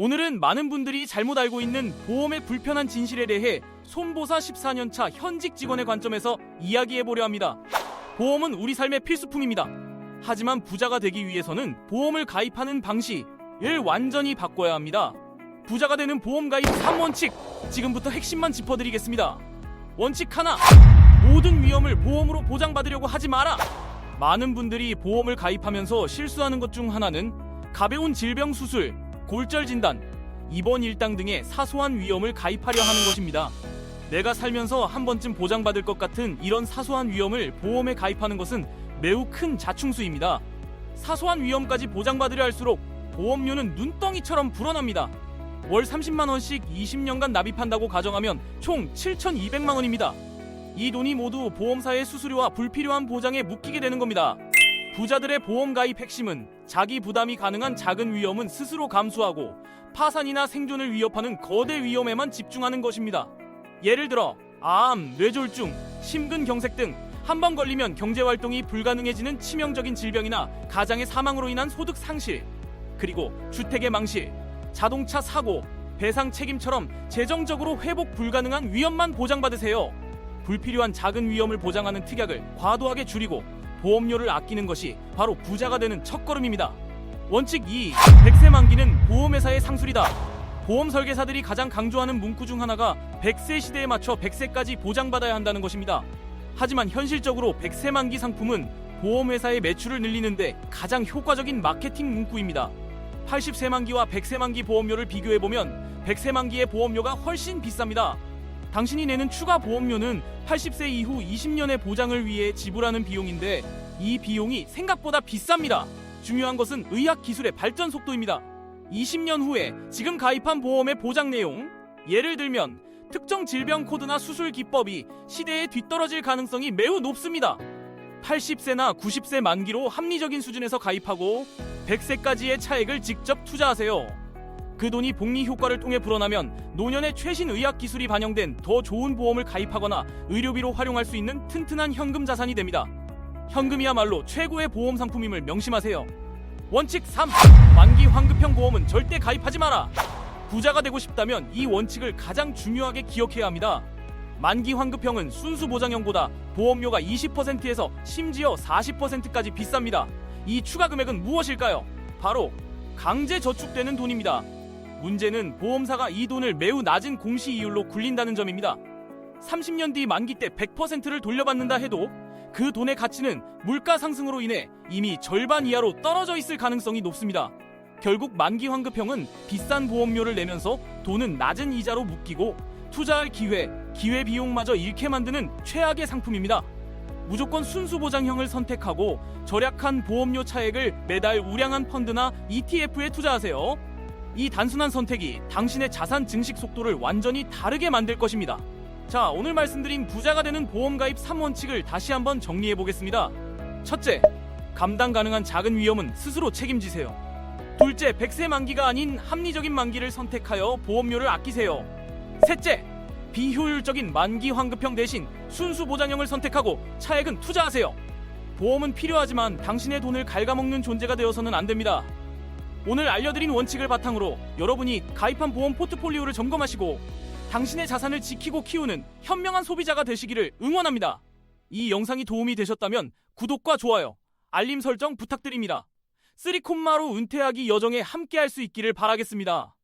오늘은 많은 분들이 잘못 알고 있는 보험의 불편한 진실에 대해 손보사 14년차 현직 직원의 관점에서 이야기해보려 합니다. 보험은 우리 삶의 필수품입니다. 하지만 부자가 되기 위해서는 보험을 가입하는 방식을 완전히 바꿔야 합니다. 부자가 되는 보험 가입 3원칙, 지금부터 핵심만 짚어드리겠습니다. 원칙 하나, 모든 위험을 보험으로 보장받으려고 하지 마라. 많은 분들이 보험을 가입하면서 실수하는 것 중 하나는 가벼운 질병 수술, 골절 진단, 입원 일당 등의 사소한 위험을 가입하려 하는 것입니다. 내가 살면서 한 번쯤 보장받을 것 같은 이런 사소한 위험을 보험에 가입하는 것은 매우 큰 자충수입니다. 사소한 위험까지 보장받으려 할수록 보험료는 눈덩이처럼 불어납니다. 월 30만 원씩 20년간 납입한다고 가정하면 총 7,200만 원입니다. 이 돈이 모두 보험사의 수수료와 불필요한 보장에 묶이게 되는 겁니다. 부자들의 보험 가입 핵심은 자기 부담이 가능한 작은 위험은 스스로 감수하고 파산이나 생존을 위협하는 거대 위험에만 집중하는 것입니다. 예를 들어 암, 뇌졸중, 심근경색 등 한 번 걸리면 경제활동이 불가능해지는 치명적인 질병이나 가장의 사망으로 인한 소득 상실, 그리고 주택의 망실, 자동차 사고, 배상 책임처럼 재정적으로 회복 불가능한 위험만 보장받으세요. 불필요한 작은 위험을 보장하는 특약을 과도하게 줄이고 보험료를 아끼는 것이 바로 부자가 되는 첫걸음입니다. 원칙 2. 100세 만기는 보험회사의 상술이다. 보험 설계사들이 가장 강조하는 문구 중 하나가 100세 시대에 맞춰 100세까지 보장받아야 한다는 것입니다. 하지만 현실적으로 100세 만기 상품은 보험회사의 매출을 늘리는데 가장 효과적인 마케팅 문구입니다. 80세 만기와 100세 만기 보험료를 비교해보면 100세 만기의 보험료가 훨씬 비쌉니다. 당신이 내는 추가 보험료는 80세 이후 20년의 보장을 위해 지불하는 비용인데 이 비용이 생각보다 비쌉니다. 중요한 것은 의학기술의 발전 속도입니다. 20년 후에 지금 가입한 보험의 보장 내용, 예를 들면 특정 질병 코드나 수술 기법이 시대에 뒤떨어질 가능성이 매우 높습니다. 80세나 90세 만기로 합리적인 수준에서 가입하고 100세까지의 차액을 직접 투자하세요. 그 돈이 복리 효과를 통해 불어나면 노년의 최신 의학 기술이 반영된 더 좋은 보험을 가입하거나 의료비로 활용할 수 있는 튼튼한 현금 자산이 됩니다. 현금이야말로 최고의 보험 상품임을 명심하세요. 원칙 3. 만기 환급형 보험은 절대 가입하지 마라. 부자가 되고 싶다면 이 원칙을 가장 중요하게 기억해야 합니다. 만기 환급형은 순수 보장형보다 보험료가 20%에서 심지어 40%까지 비쌉니다. 이 추가 금액은 무엇일까요? 바로 강제 저축되는 돈입니다. 문제는 보험사가 이 돈을 매우 낮은 공시 이율로 굴린다는 점입니다. 30년 뒤 만기 때 100%를 돌려받는다 해도 그 돈의 가치는 물가 상승으로 인해 이미 절반 이하로 떨어져 있을 가능성이 높습니다. 결국 만기 환급형은 비싼 보험료를 내면서 돈은 낮은 이자로 묶이고 투자할 기회 비용마저 잃게 만드는 최악의 상품입니다. 무조건 순수 보장형을 선택하고 절약한 보험료 차액을 매달 우량한 펀드나 ETF에 투자하세요. 이 단순한 선택이 당신의 자산 증식 속도를 완전히 다르게 만들 것입니다. 자, 오늘 말씀드린 부자가 되는 보험 가입 3원칙을 다시 한번 정리해 보겠습니다. 첫째, 감당 가능한 작은 위험은 스스로 책임지세요. 둘째, 100세 만기가 아닌 합리적인 만기를 선택하여 보험료를 아끼세요. 셋째, 비효율적인 만기 환급형 대신 순수 보장형을 선택하고 차액은 투자하세요. 보험은 필요하지만 당신의 돈을 갉아먹는 존재가 되어서는 안 됩니다. 오늘 알려드린 원칙을 바탕으로 여러분이 가입한 보험 포트폴리오를 점검하시고 당신의 자산을 지키고 키우는 현명한 소비자가 되시기를 응원합니다. 이 영상이 도움이 되셨다면 구독과 좋아요, 알림 설정 부탁드립니다. 쓰리콤마로 은퇴하기 여정에 함께할 수 있기를 바라겠습니다.